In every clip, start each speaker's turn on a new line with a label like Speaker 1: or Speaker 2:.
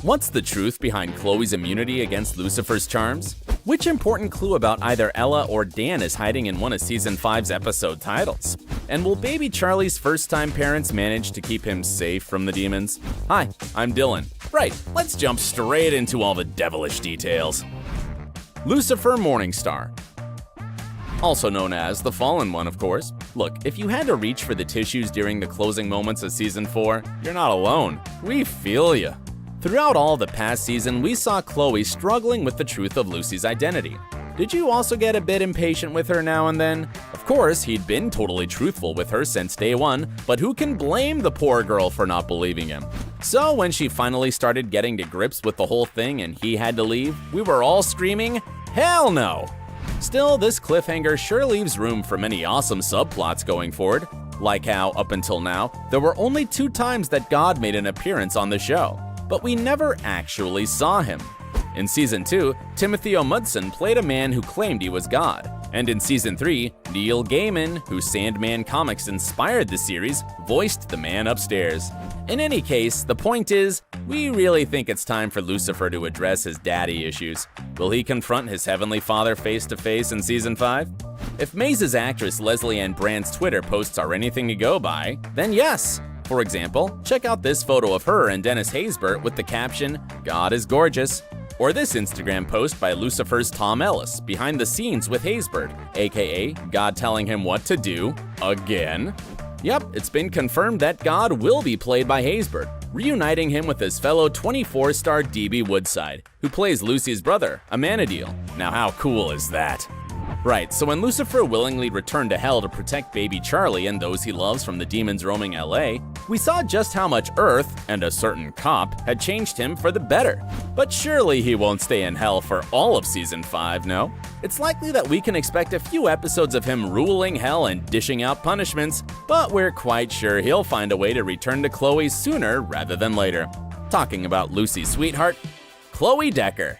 Speaker 1: What's the truth behind Chloe's immunity against Lucifer's charms? Which important clue about either Ella or Dan is hiding in one of Season 5's episode titles? And will baby Charlie's first-time parents manage to keep him safe from the demons? Hi, I'm Dylan. Right, let's jump straight into all the devilish details. Lucifer Morningstar, also known as the Fallen One, of course. Look, if you had to reach for the tissues during the closing moments of Season 4, you're not alone. We feel ya. Throughout all the past season, we saw Chloe struggling with the truth of Lucy's identity. Did you also get a bit impatient with her now and then? Of course, he'd been totally truthful with her since day one, but who can blame the poor girl for not believing him? So when she finally started getting to grips with the whole thing and he had to leave, we were all screaming, "Hell no!" Still, this cliffhanger sure leaves room for many awesome subplots going forward, like how, up until now, there were only 2 times that God made an appearance on the show, but we never actually saw him. In Season 2, Timothy Omundson played a man who claimed he was God, and in Season 3, Neil Gaiman, whose Sandman comics inspired the series, voiced the man upstairs. In any case, the point is, we really think it's time for Lucifer to address his daddy issues. Will he confront his heavenly father face to face in Season 5? If Maze's actress Leslie Ann Brand's Twitter posts are anything to go by, then yes! For example, check out this photo of her and Dennis Haysbert with the caption, "God is gorgeous." Or this Instagram post by Lucifer's Tom Ellis, behind the scenes with Haysbert, aka God telling him what to do, again. Yep, it's been confirmed that God will be played by Haysbert, reuniting him with his fellow 24-star DB Woodside, who plays Lucy's brother, Amenadiel. Now how cool is that? Right, so when Lucifer willingly returned to hell to protect baby Charlie and those he loves from the demons roaming LA, we saw just how much Earth, and a certain cop, had changed him for the better. But surely he won't stay in hell for all of Season 5, no? It's likely that we can expect a few episodes of him ruling hell and dishing out punishments, but we're quite sure he'll find a way to return to Chloe sooner rather than later. Talking about Lucy's sweetheart, Chloe Decker.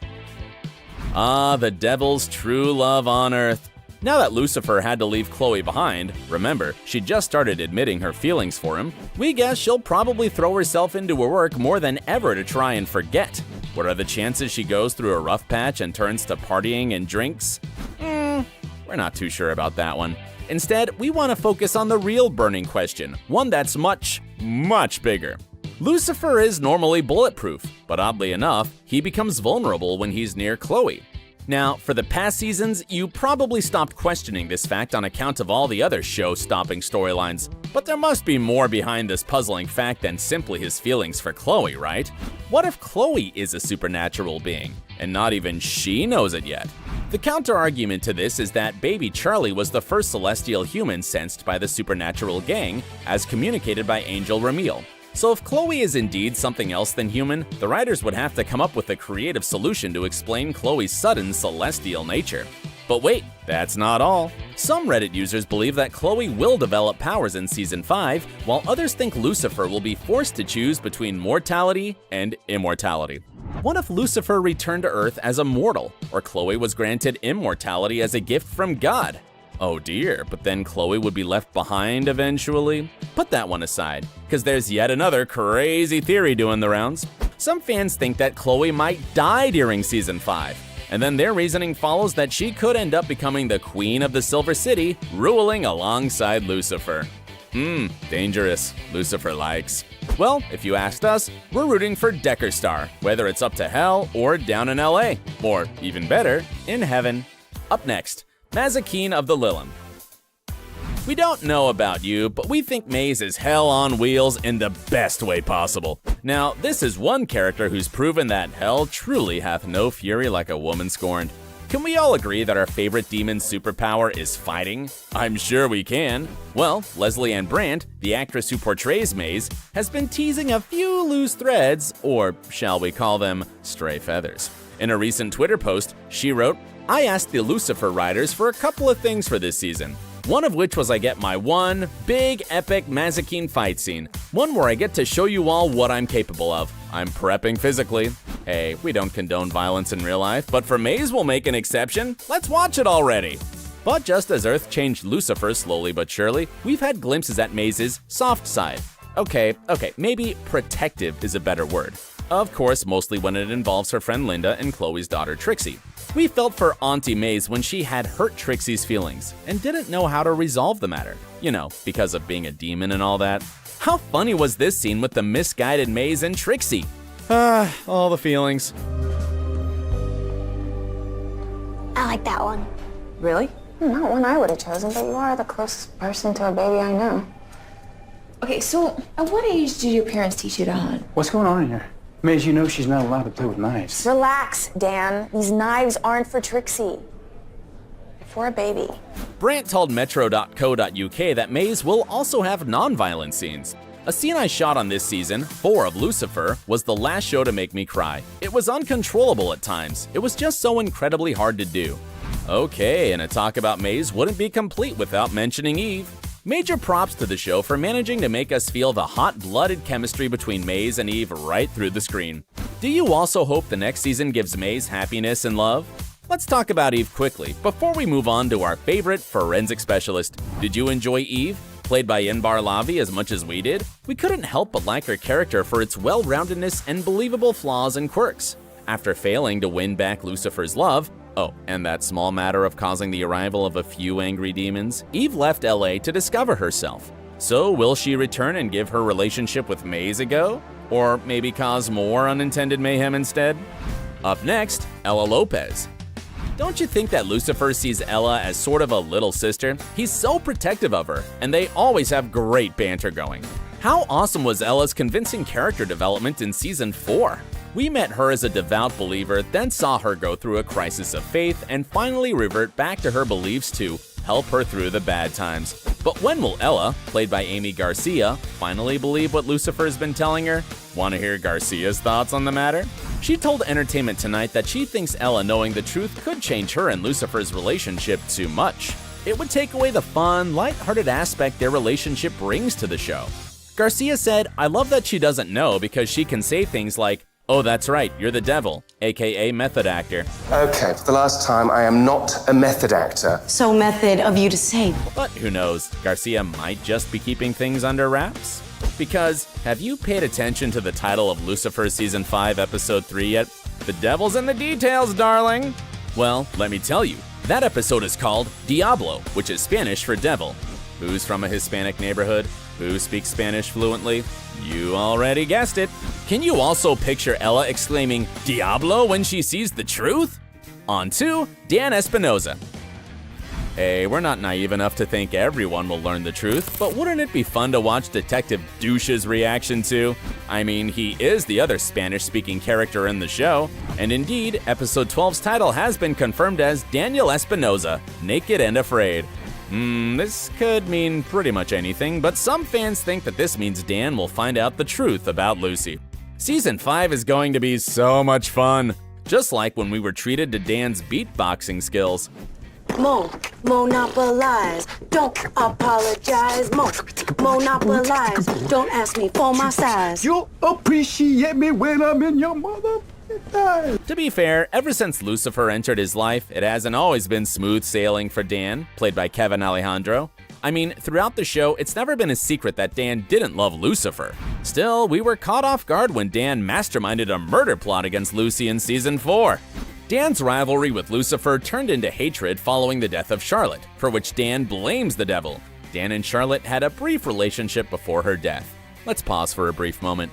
Speaker 1: Ah, the devil's true love on Earth. Now that Lucifer had to leave Chloe behind, remember, she just started admitting her feelings for him, we guess she'll probably throw herself into her work more than ever to try and forget. What are the chances she goes through a rough patch and turns to partying and drinks? We're not too sure about that one. Instead, we want to focus on the real burning question, one that's much, much bigger. Lucifer is normally bulletproof, but oddly enough, he becomes vulnerable when he's near Chloe. Now, for the past seasons, you probably stopped questioning this fact on account of all the other show-stopping storylines, but there must be more behind this puzzling fact than simply his feelings for Chloe, right? What if Chloe is a supernatural being, and not even she knows it yet? The counter-argument to this is that baby Charlie was the first celestial human sensed by the supernatural gang, as communicated by Angel Ramil. So if Chloe is indeed something else than human, the writers would have to come up with a creative solution to explain Chloe's sudden celestial nature. But wait, that's not all. Some Reddit users believe that Chloe will develop powers in Season 5, while others think Lucifer will be forced to choose between mortality and immortality. What if Lucifer returned to Earth as a mortal, or Chloe was granted immortality as a gift from God? Oh dear, but then Chloe would be left behind eventually? Put that one aside, because there's yet another crazy theory doing the rounds. Some fans think that Chloe might die during Season 5, and then their reasoning follows that she could end up becoming the Queen of the Silver City, ruling alongside Lucifer. Dangerous. Lucifer likes. Well, if you asked us, we're rooting for Decker Star, whether it's up to hell or down in LA, or even better, in heaven. Up next, Mazikeen of the Lilum. We don't know about you, but we think Maze is hell on wheels in the best way possible. Now, this is one character who's proven that hell truly hath no fury like a woman scorned. Can we all agree that our favorite demon's superpower is fighting? I'm sure we can. Well, Leslie Ann Brandt, the actress who portrays Maze, has been teasing a few loose threads, or shall we call them stray feathers. In a recent Twitter post, she wrote, "I asked the Lucifer writers for a couple of things for this season. One of which was I get my one big epic Mazikeen fight scene. One where I get to show you all what I'm capable of. I'm prepping physically. Hey, we don't condone violence in real life, but for Maze we'll make an exception. Let's watch it already." But just as Earth changed Lucifer slowly but surely, we've had glimpses at Maze's soft side. Okay, maybe protective is a better word. Of course, mostly when it involves her friend Linda and Chloe's daughter Trixie. We felt for Auntie Maze when she had hurt Trixie's feelings and didn't know how to resolve the matter. You know, because of being a demon and all that. How funny was this scene with the misguided Maze and Trixie? All the feelings.
Speaker 2: I like that one.
Speaker 3: Really?
Speaker 2: Not one I would have chosen, but you are the closest person to a baby I know.
Speaker 3: Okay, so at what age did your parents teach you to hunt?
Speaker 4: What's going on in here? Maze, you know she's not allowed to play with knives.
Speaker 2: Relax, Dan. These knives aren't for Trixie. They're for a baby.
Speaker 1: Brant told Metro.co.uk that Maze will also have non-violent scenes. A scene I shot on this season, 4 of Lucifer, was the last show to make me cry. It was uncontrollable at times. It was just so incredibly hard to do. Okay, and a talk about Maze wouldn't be complete without mentioning Eve. Major props to the show for managing to make us feel the hot-blooded chemistry between Maze and Eve right through the screen. Do you also hope the next season gives Maze happiness and love? Let's talk about Eve quickly before we move on to our favorite forensic specialist. Did you enjoy Eve, played by Inbar Lavi, as much as we did? We couldn't help but like her character for its well-roundedness and believable flaws and quirks. After failing to win back Lucifer's love, and that small matter of causing the arrival of a few angry demons, Eve left LA to discover herself. So will she return and give her relationship with Maze a go? Or maybe cause more unintended mayhem instead? Up next, Ella Lopez. Don't you think that Lucifer sees Ella as sort of a little sister? He's so protective of her, and they always have great banter going. How awesome was Ella's convincing character development in Season 4? We met her as a devout believer, then saw her go through a crisis of faith, and finally revert back to her beliefs to help her through the bad times. But when will Ella, played by Amy Garcia, finally believe what Lucifer's been telling her? Want to hear Garcia's thoughts on the matter? She told Entertainment Tonight that she thinks Ella knowing the truth could change her and Lucifer's relationship too much. It would take away the fun, lighthearted aspect their relationship brings to the show. Garcia said, "I love that she doesn't know because she can say things like, 'Oh, that's right, you're the devil,' aka method actor."
Speaker 5: Okay, for the last time, I am not a method actor.
Speaker 6: So method of you to say.
Speaker 1: But who knows, Garcia might just be keeping things under wraps? Because, have you paid attention to the title of Lucifer Season 5, Episode 3 yet? The devil's in the details, darling! Well, let me tell you, that episode is called Diablo, which is Spanish for devil. Who's from a Hispanic neighborhood? Who speaks Spanish fluently? You already guessed it. Can you also picture Ella exclaiming, "Diablo," when she sees the truth? On to Dan Espinosa. Hey, we're not naive enough to think everyone will learn the truth, but wouldn't it be fun to watch Detective Douche's reaction too? I mean, he is the other Spanish-speaking character in the show, and indeed, Episode 12's title has been confirmed as Daniel Espinosa, Naked and Afraid. This could mean pretty much anything, but some fans think that this means Dan will find out the truth about Lucy. Season 5 is going to be so much fun, just like when we were treated to Dan's beatboxing skills.
Speaker 6: Monopolize, don't apologize. Monopolize, don't ask me for my size.
Speaker 4: You'll appreciate me when I'm in your mother.
Speaker 1: To be fair, ever since Lucifer entered his life, it hasn't always been smooth sailing for Dan, played by Kevin Alejandro. I mean, throughout the show, it's never been a secret that Dan didn't love Lucifer. Still, we were caught off guard when Dan masterminded a murder plot against Lucy in Season 4. Dan's rivalry with Lucifer turned into hatred following the death of Charlotte, for which Dan blames the devil. Dan and Charlotte had a brief relationship before her death. Let's pause for a brief moment.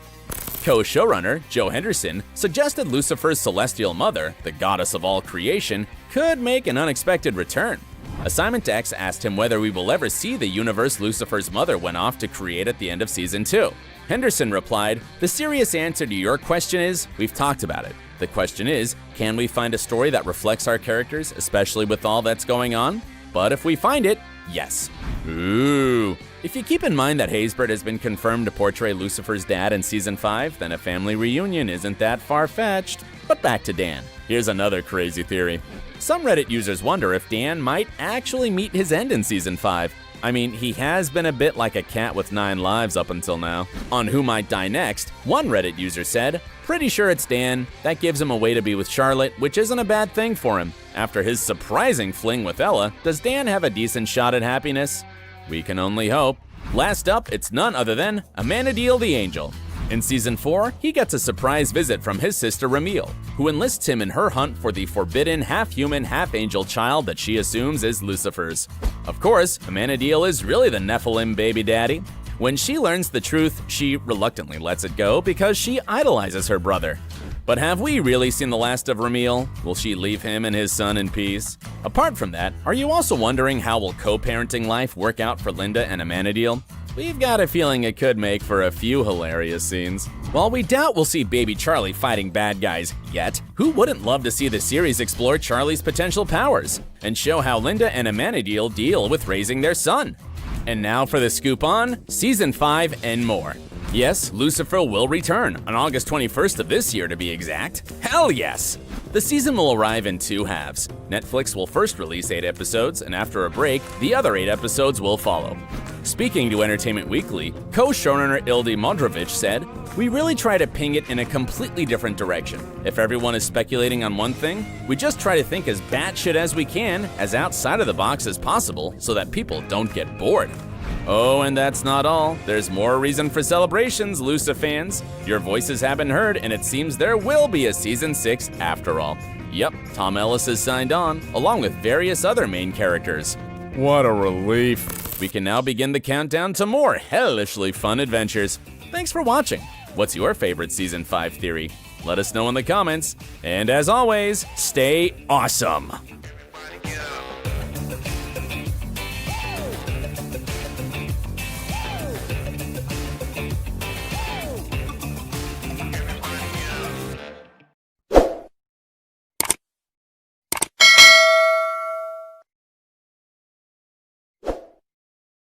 Speaker 1: Co-showrunner Joe Henderson suggested Lucifer's celestial mother, the goddess of all creation, could make an unexpected return. Assignment X asked him whether we will ever see the universe Lucifer's mother went off to create at the end of Season 2. Henderson replied, "The serious answer to your question is, we've talked about it. The question is, can we find a story that reflects our characters, especially with all that's going on? But if we find it, yes." Ooh. If you keep in mind that Haysbert has been confirmed to portray Lucifer's dad in Season 5, then a family reunion isn't that far-fetched. But back to Dan. Here's another crazy theory. Some Reddit users wonder if Dan might actually meet his end in Season 5. I mean, he has been a bit like a cat with 9 lives up until now. On Who Might Die Next, one Reddit user said, "Pretty sure it's Dan. That gives him a way to be with Charlotte, which isn't a bad thing for him. After his surprising fling with Ella, does Dan have a decent shot at happiness? We can only hope." Last up, it's none other than Amenadiel the Angel. In season 4, he gets a surprise visit from his sister Ramil, who enlists him in her hunt for the forbidden half-human, half-angel child that she assumes is Lucifer's. Of course, Amenadiel is really the Nephilim baby daddy. When she learns the truth, she reluctantly lets it go because she idolizes her brother. But have we really seen the last of Ramil? Will she leave him and his son in peace? Apart from that, are you also wondering how will co-parenting life work out for Linda and Amenadiel? We've got a feeling it could make for a few hilarious scenes. While we doubt we'll see baby Charlie fighting bad guys yet, who wouldn't love to see the series explore Charlie's potential powers and show how Linda and Amenadiel deal with raising their son? And now for the scoop on Season 5 and more. Yes, Lucifer will return on August 21st of this year to be exact. Hell yes! The season will arrive in 2 halves. Netflix will first release 8 episodes, and after a break, the other 8 episodes will follow. Speaking to Entertainment Weekly, co-showrunner Ildi Modrovich said, "We really try to ping it in a completely different direction. If everyone is speculating on one thing, we just try to think as batshit as we can, as outside of the box as possible, so that people don't get bored." Oh, and that's not all. There's more reason for celebrations, Lucifer fans. Your voices have been heard, and it seems there will be a Season 6 after all. Yep, Tom Ellis has signed on, along with various other main characters. What a relief. We can now begin the countdown to more hellishly fun adventures. Thanks for watching. What's your favorite Season 5 theory? Let us know in the comments. And as always, stay awesome.